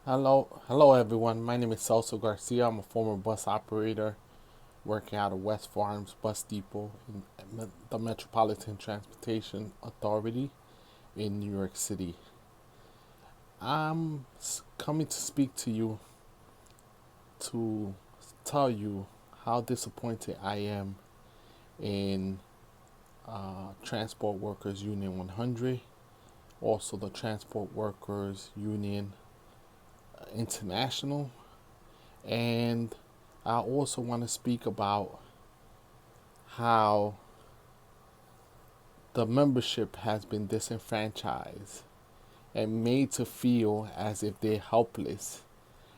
Hello everyone. My name is Celso Garcia. I'm a former bus operator working out of West Farms Bus Depot in the Metropolitan Transportation Authority in New York City. Coming to speak to you to tell you how disappointed I am in Transport Workers Union 100, also the Transport Workers Union International, and I also want to speak about how the membership has been disenfranchised and made to feel as if they're helpless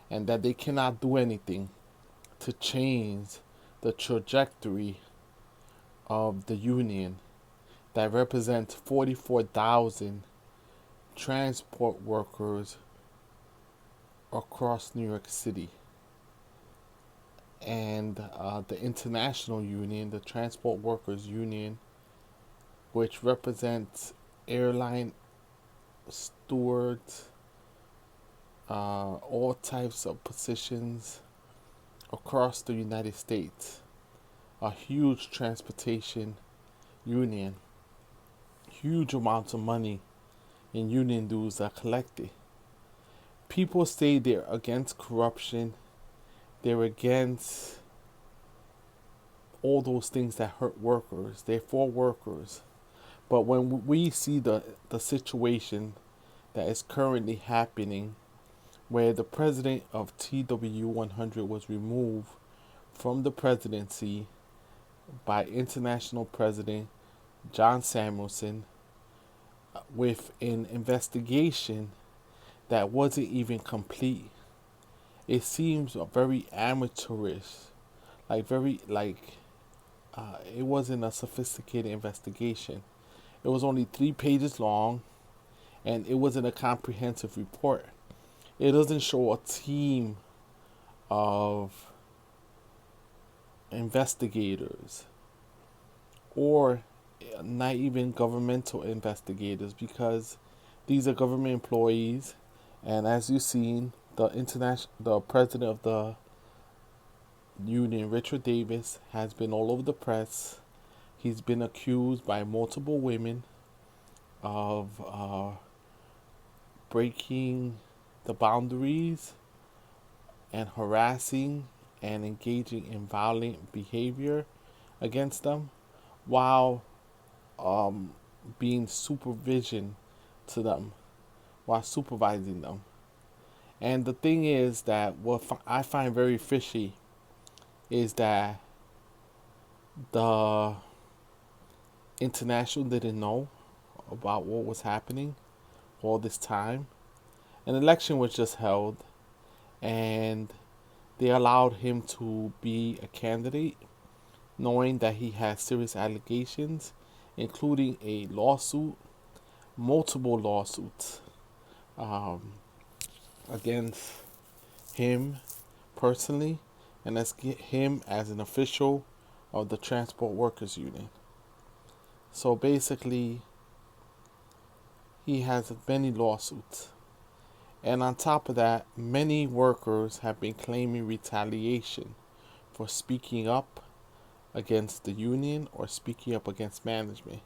and that they cannot do anything to change the trajectory of the union that represents 44,000 transport workers across New York City. And the International Union, the Transport Workers Union, which represents airline stewards, all types of positions across the United States. A huge transportation union, huge amounts of money in union dues are collected. People say they're against corruption, they're against all those things that hurt workers, they're for workers. But when we see the situation that is currently happening, where the president of TW 100 was removed from the presidency by International President John Samuelson with an investigation that wasn't even complete. It seems very amateurish, it wasn't a sophisticated investigation. It was only 3 pages long, and it wasn't a comprehensive report. It doesn't show a team of investigators or not even governmental investigators, because these are government employees. And as you've seen, the president of the union, Richard Davis, has been all over the press. He's been accused by multiple women of breaking the boundaries and harassing and engaging in violent behavior against them while being supervision to them, while supervising them. And the thing is that what I find very fishy is that the international didn't know about what was happening all this time. An election was just held, and they allowed him to be a candidate, knowing that he had serious allegations, including a lawsuit, multiple lawsuits um, against him personally and as him as an official of the Transport Workers Union. So basically, he has many lawsuits. And on top of that, many workers have been claiming retaliation for speaking up against the union or speaking up against management.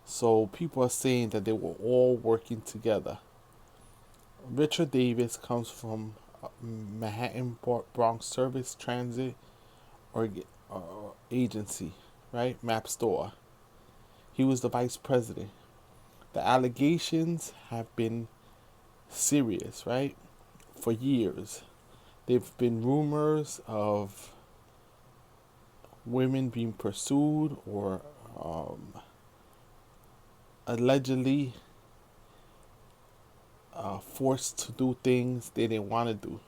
So people are saying that they were all working together. Richard Davis comes from Manhattan Bronx Service Transit or Agency, right? Map Store. He was the vice president. The allegations have been serious, right? For years. There've been rumors of women being pursued or allegedly forced to do things they didn't want to do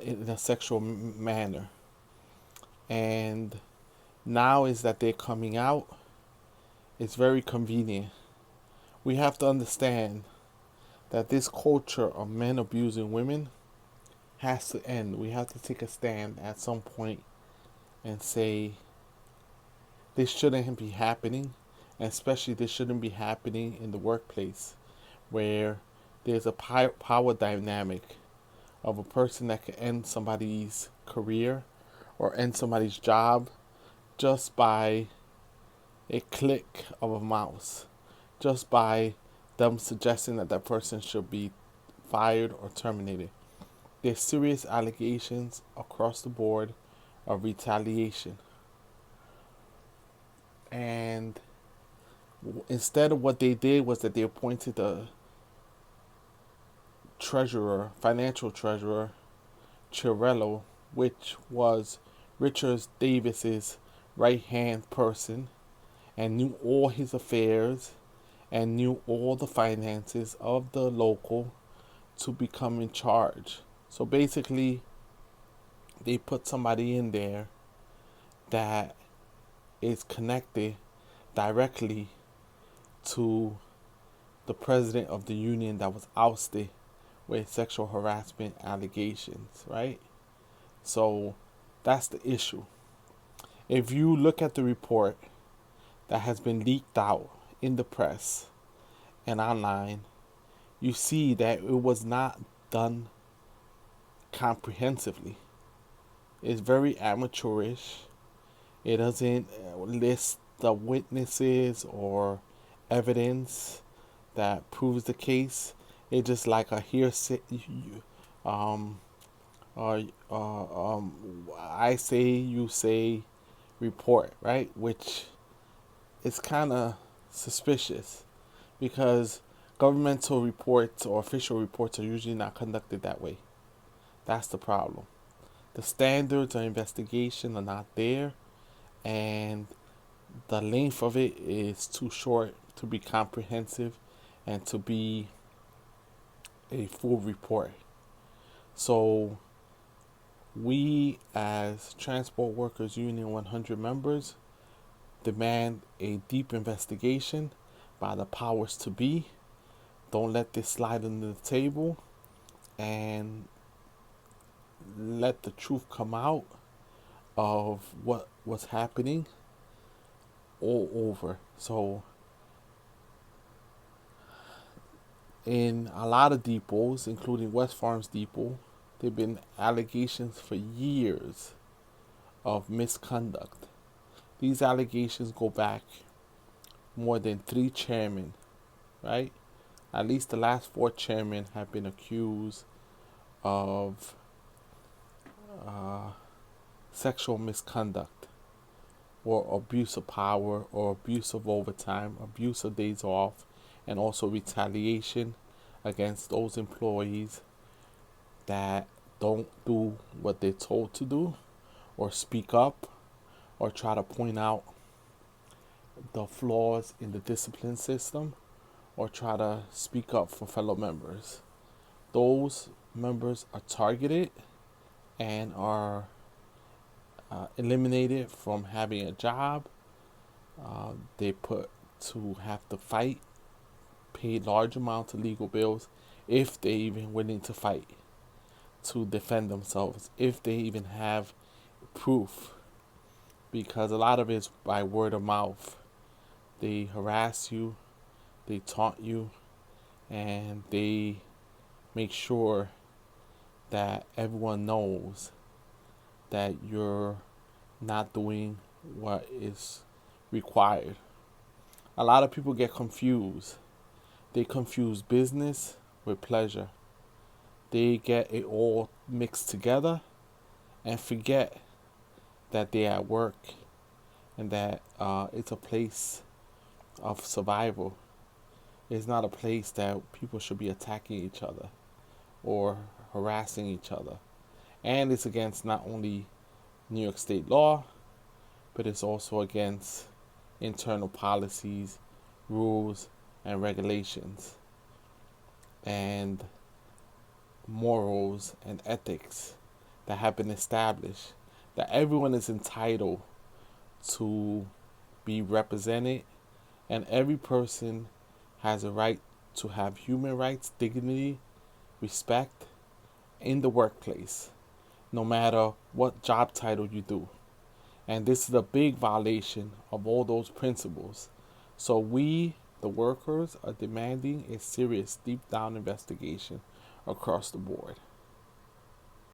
in a sexual manner. And now is that they're coming out. It's very convenient. We have to understand that this culture of men abusing women has to end. We have to take a stand at some point and say this shouldn't be happening, and especially this shouldn't be happening in the workplace where there's a power dynamic of a person that can end somebody's career or end somebody's job just by a click of a mouse, just by them suggesting that that person should be fired or terminated. There's serious allegations across the board of retaliation. And instead of what they did was that they appointed the treasurer, financial treasurer, Chirello, which was Richard Davis's right hand person and knew all his affairs and knew all the finances of the local to become in charge. So basically, they put somebody in there that is connected directly to the president of the union that was ousted with sexual harassment allegations, right? So that's the issue. If you look at the report that has been leaked out in the press and online, you see that it was not done comprehensively. It's very amateurish. It doesn't list the witnesses or evidence that proves the case. It's just like a hearsay, um, I say, you say report, right? Which is kind of suspicious because governmental reports or official reports are usually not conducted that way. That's the problem. The standards of investigation are not there, and the length of it is too short to be comprehensive and to be a full report. So we as Transport Workers Union 100 members demand a deep investigation by the powers to be. Don't let this slide under the table, and let the truth come out of what was happening all over. So in a lot of depots, including West Farms Depot, there have been allegations for years of misconduct. These allegations go back more than 3 chairmen, right? At least the last 4 chairmen have been accused of sexual misconduct or abuse of power or abuse of overtime, abuse of days off, and also retaliation against those employees that don't do what they're told to do or speak up or try to point out the flaws in the discipline system or try to speak up for fellow members. Those members are targeted and are eliminated from having a job. They put to have to fight, pay large amounts of legal bills if they even willing to fight to defend themselves, if they even have proof, because a lot of it's by word of mouth. They harass you, they taunt you, and they make sure that everyone knows that you're not doing what is required. A lot of people get confused. They confuse business with pleasure. They get it all mixed together and forget that they're at work and that it's a place of survival. It's not a place that people should be attacking each other or harassing each other. And it's against not only New York State law, but it's also against internal policies, rules, and regulations, and morals and ethics that have been established, that everyone is entitled to be represented, and every person has a right to have human rights, dignity, respect in the workplace, no matter what job title you do. And this is a big violation of all those principles. So we, the workers, are demanding a serious, deep down investigation across the board.